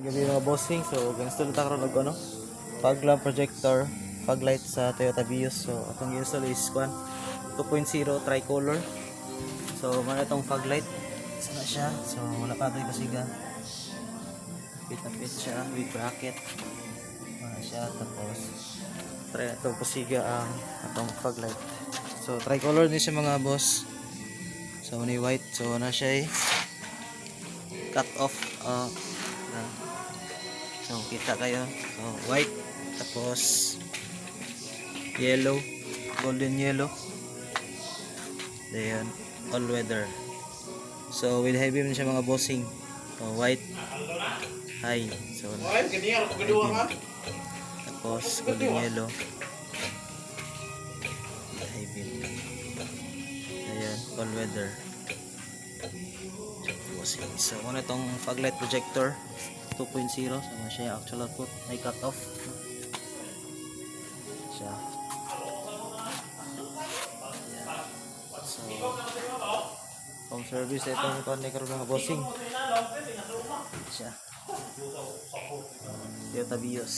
Gabi mga bossing, so ganito lang karon og ano, fog lamp projector, fog light sa Toyota Vios. So atong install is 2.0 tricolor. So mana itong fog light. Sana siya. So wala pa ito'y kasiga. Fit na fit siya with bracket. Mana siya tapos try na itong pasiga ang atong fog light. So tricolor din siya mga boss. So ni white, so na siya cut off so kita kayo, so white tapos yellow, golden yellow, then all weather. So with high beam siya mga bossing. So white high, so high beam. Tapos golden yellow, high beam. Ayan, all weather. So ano itong fog light projector 2.0, so siya actual output ay cut off siya. So home service itong connect karon mga bossing siya Toyota Vios.